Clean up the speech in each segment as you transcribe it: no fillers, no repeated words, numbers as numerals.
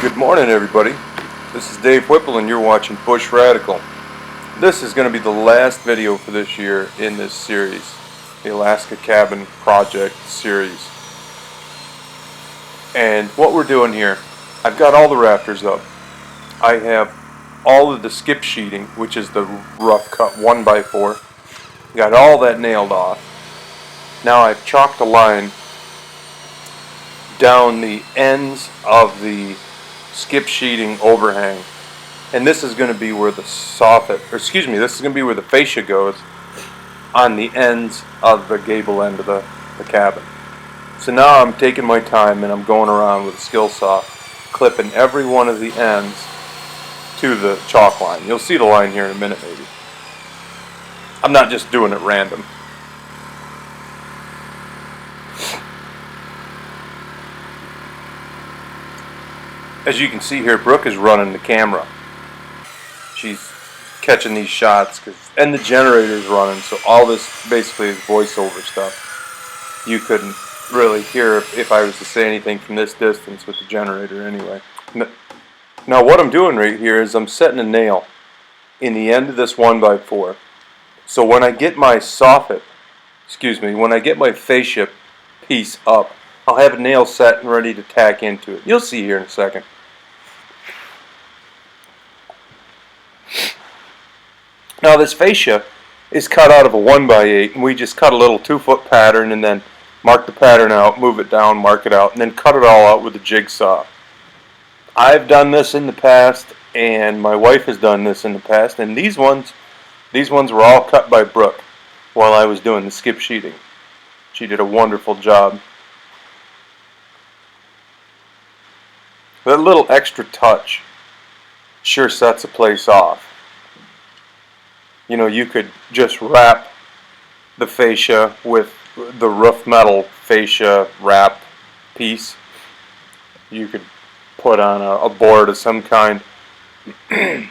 Good morning, everybody. This is Dave Whipple and you're watching Bush Radical. This is going to be the last video for this year in this series, the Alaska Cabin Project series. And what we're doing here, I've got all the rafters up. I have all of the skip sheeting, which is the rough cut 1x4. Got all that nailed off. Now I've chalked a line down the ends of the skip sheeting overhang, and this is going to be where the soffit, this is going to be where the fascia goes on the ends of the gable end of the cabin. So now I'm taking my time and I'm going around with a skill saw, clipping every one of the ends to the chalk line. You'll see the line here in a minute maybe. I'm not just doing it random. As you can see here, Brooke is running the camera. She's catching these shots, and the generator is running, so all this basically is voiceover stuff. You couldn't really hear if I was to say anything from this distance with the generator anyway. Now what I'm doing right here is I'm setting a nail in the end of this 1x4. So when I get my soffit, when I get my fascia piece up, I'll have a nail set and ready to tack into it. You'll see here in a second. Now this fascia is cut out of a 1x8, and we just cut a little 2-foot pattern and then mark the pattern out, move it down, mark it out, and then cut it all out with a jigsaw. I've done this in the past, and my wife has done this in the past, and these ones were all cut by Brooke while I was doing the skip sheeting. She did a wonderful job. That little extra touch sure sets a place off. You know, you could just wrap the fascia with the roof metal fascia wrap piece. You could put on a board of some kind. But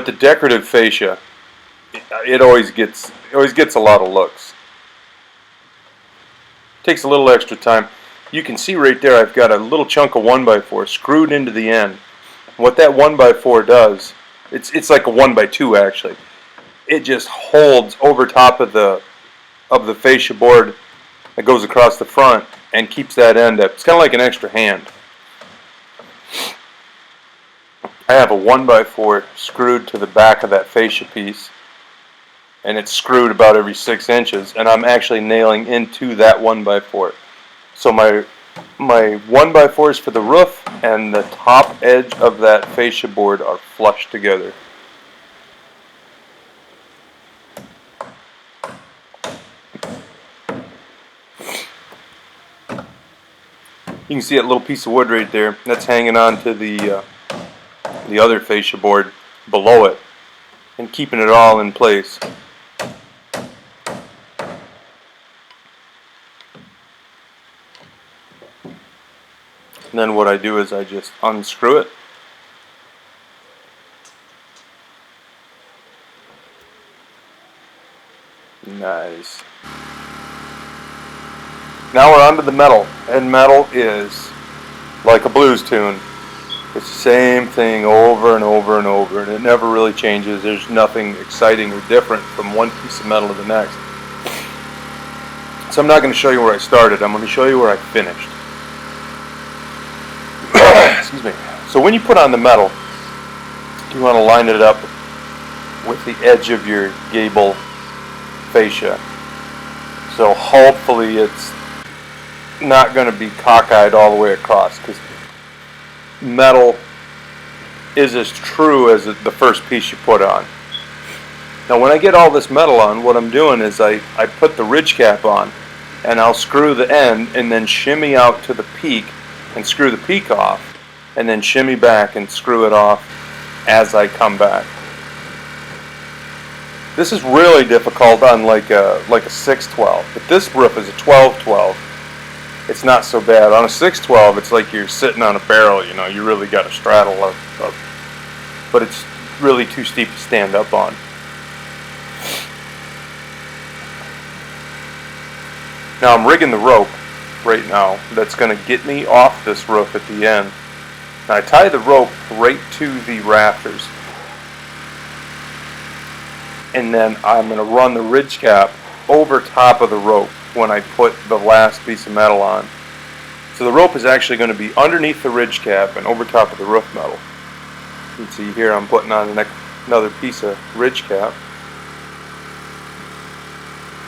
the decorative fascia, it always gets a lot of looks. Takes a little extra time. You can see right there I've got a little chunk of 1x4 screwed into the end. What that 1x4 does, it's like a 1x2 actually. It just holds over top of the fascia board that goes across the front and keeps that end up. It's kind of like an extra hand. I have a 1x4 screwed to the back of that fascia piece, and it's screwed about every 6 inches, and I'm actually nailing into that 1x4. So my 1x4s for the roof and the top edge of that fascia board are flush together. You can see that little piece of wood right there. That's hanging on to the other fascia board below it and keeping it all in place. And then what I do is I just unscrew it. Nice. Now we're onto the metal, and metal is like a blues tune. It's the same thing over and over and over, and it never really changes. There's nothing exciting or different from one piece of metal to the next. So I'm not going to show you where I started. I'm going to show you where I finished. Excuse me. So when you put on the metal, you want to line it up with the edge of your gable fascia. So hopefully it's not going to be cockeyed all the way across, because metal is as true as the first piece you put on. Now when I get all this metal on, what I'm doing is I put the ridge cap on, and I'll screw the end and then shimmy out to the peak and screw the peak off, and then shimmy back and screw it off as I come back. This is really difficult on like a 612, but this roof is a 12-12. It's not so bad. On a 612, it's like you're sitting on a barrel, you know, you really got to straddle up, but it's really too steep to stand up on. Now I'm rigging the rope right now that's going to get me off this roof at the end. Now I tie the rope right to the rafters, and then I'm going to run the ridge cap over top of the rope when I put the last piece of metal on. So the rope is actually going to be underneath the ridge cap and over top of the roof metal. You can see here I'm putting on another piece of ridge cap.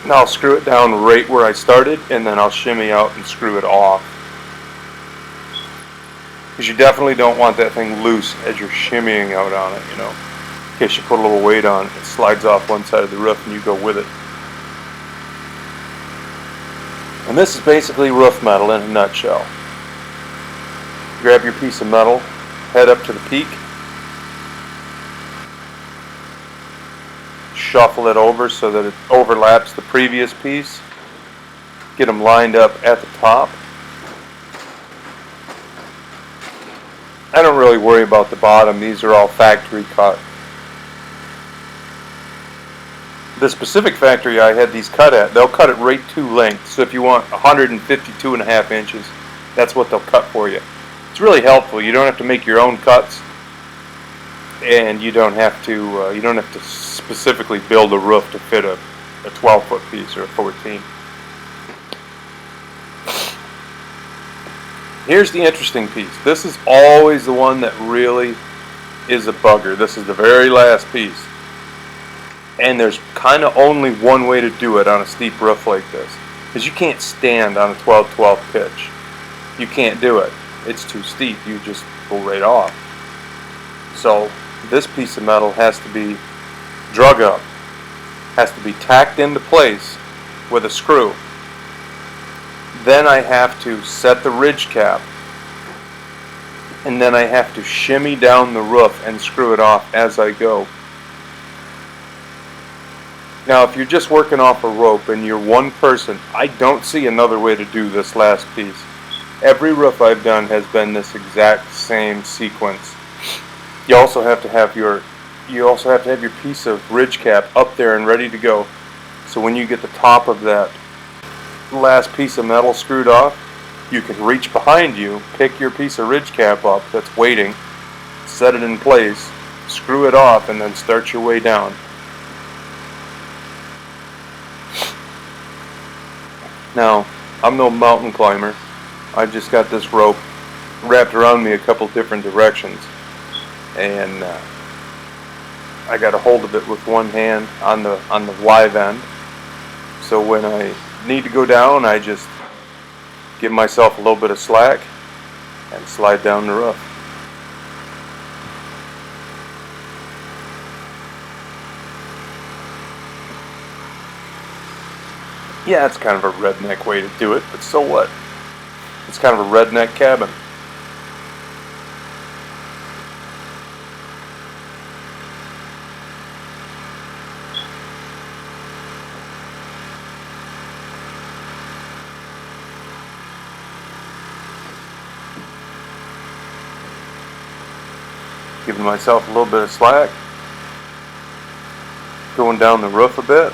Now I'll screw it down right where I started, and then I'll shimmy out and screw it off. Because you definitely don't want that thing loose as you're shimmying out on it, you know. In case you put a little weight on it, it slides off one side of the roof and you go with it. And this is basically roof metal in a nutshell. Grab your piece of metal, head up to the peak, shuffle it over so that it overlaps the previous piece, get them lined up at the top. I don't really worry about the bottom, these are all factory cut. The specific factory I had these cut at, they'll cut it right to length. So if you want 152.5 inches, that's what they'll cut for you. It's really helpful. You don't have to make your own cuts, and you don't have to specifically build a roof to fit a 12-foot piece or a 14. Here's the interesting piece. This is always the one that really is a bugger. This is the very last piece. And there's kind of only one way to do it on a steep roof like this. Because you can't stand on a 12-12 pitch. You can't do it. It's too steep. You just go right off. So this piece of metal has to be drug up. Has to be tacked into place with a screw. Then I have to set the ridge cap. And then I have to shimmy down the roof and screw it off as I go. Now, if you're just working off a rope and you're one person, I don't see another way to do this last piece. Every roof I've done has been this exact same sequence. You also have to have your piece of ridge cap up there and ready to go. So when you get the top of that last piece of metal screwed off, you can reach behind you, pick your piece of ridge cap up that's waiting, set it in place, screw it off, and then start your way down. Now, I'm no mountain climber. I've just got this rope wrapped around me a couple different directions, and I got a hold of it with one hand on the live end. So when I need to go down, I just give myself a little bit of slack and slide down the roof. Yeah, it's kind of a redneck way to do it, but so what? It's kind of a redneck cabin. Giving myself a little bit of slack. Going down the roof a bit.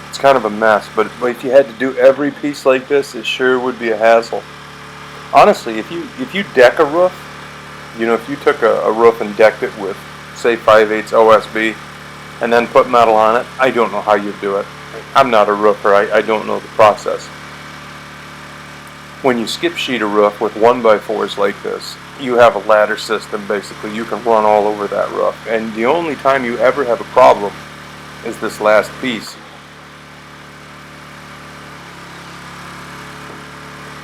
It's kind of a mess, but if you had to do every piece like this, it sure would be a hassle. Honestly, if you deck a roof, you know, if you took a roof and decked it with, say, 5/8 OSB, and then put metal on it, I don't know how you'd do it. I'm not a roofer, I don't know the process. When you skip sheet a roof with 1x4s like this, you have a ladder system basically. You can run all over that roof, and the only time you ever have a problem is this last piece.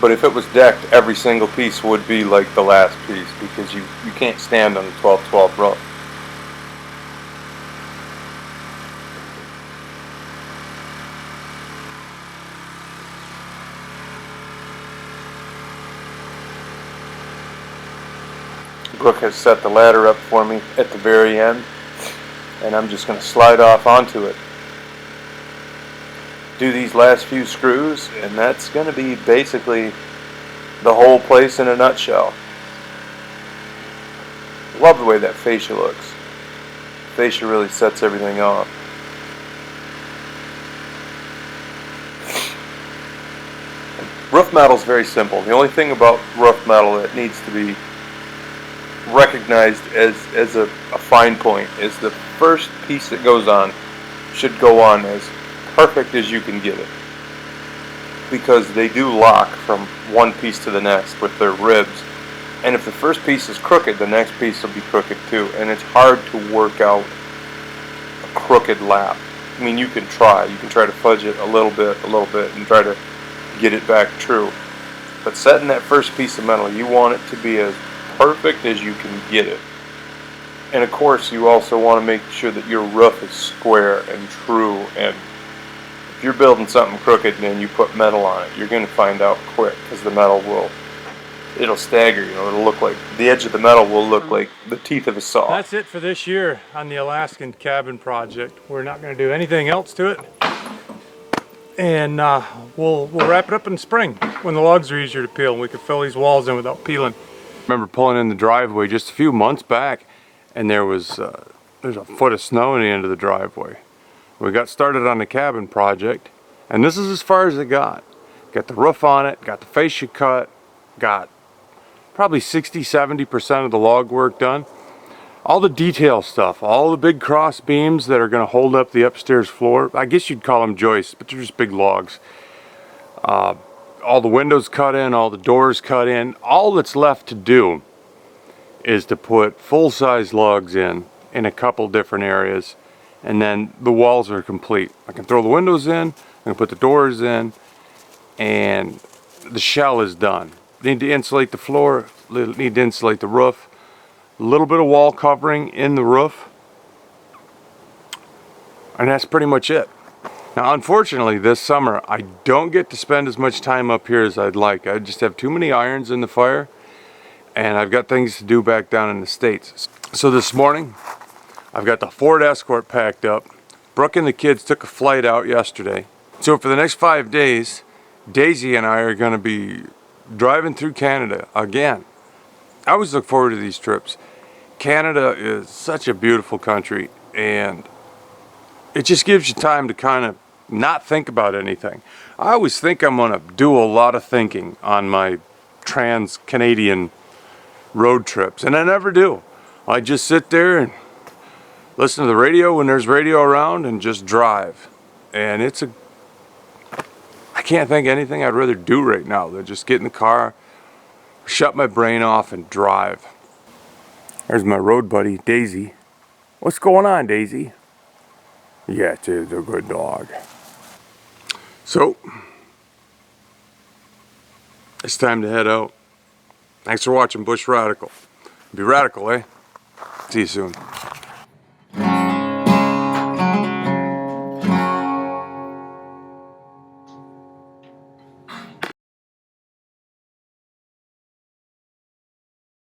But if it was decked, every single piece would be like the last piece, because you can't stand on a 12-12 roof. Brooke has set the ladder up for me at the very end, and I'm just going to slide off onto it. Do these last few screws, and that's going to be basically the whole place in a nutshell. Love the way that fascia looks. Fascia really sets everything off. Roof metal is very simple. The only thing about roof metal that needs to be recognized as a fine point is the first piece that goes on should go on as perfect as you can get it, because they do lock from one piece to the next with their ribs, and if the first piece is crooked, the next piece will be crooked too, and it's hard to work out a crooked lap. I mean, you can try to fudge it a little bit and try to get it back true, but setting that first piece of metal, you want it to be as perfect as you can get it. And of course, you also want to make sure that your roof is square and true, and if you're building something crooked and then you put metal on it, you're going to find out quick, because the metal it'll stagger, it'll look like, the edge of the metal will look like the teeth of a saw. That's it for this year on the Alaskan cabin project. We're not going to do anything else to it. And we'll wrap it up in spring when the logs are easier to peel and we can fill these walls in without peeling. I remember pulling in the driveway just a few months back, and there's a foot of snow in the end of the driveway. We got started on the cabin project, and this is as far as it got. Got the roof on it, got the fascia cut, got probably 60–70% of the log work done. All the detail stuff, all the big cross beams that are going to hold up the upstairs floor, I guess you'd call them joists, but they're just big logs. All the windows cut in, all the doors cut in. All that's left to do is to put full-size logs in a couple different areas, and then the walls are complete. I can throw the windows in, I can put the doors in, and the shell is done. Need to insulate the floor, need to insulate the roof, a little bit of wall covering in the roof, and that's pretty much it. Now, unfortunately, this summer I don't get to spend as much time up here as I'd like. I just have too many irons in the fire, and I've got things to do back down in the States. So this morning, I've got the Ford Escort packed up. Brooke and the kids took a flight out yesterday. So for the next 5 days, Daisy and I are going to be driving through Canada again. I always look forward to these trips. Canada is such a beautiful country, and it just gives you time to kind of not think about anything. I always think I'm going to do a lot of thinking on my trans-Canadian road trips, and I never do. I just sit there and listen to the radio when there's radio around and just drive. And I can't think of anything I'd rather do right now than just get in the car, shut my brain off, and drive. There's my road buddy, Daisy. What's going on, Daisy? Yeah, it's a good dog. So, it's time to head out. Thanks for watching Bush Radical. Be radical, eh? See you soon.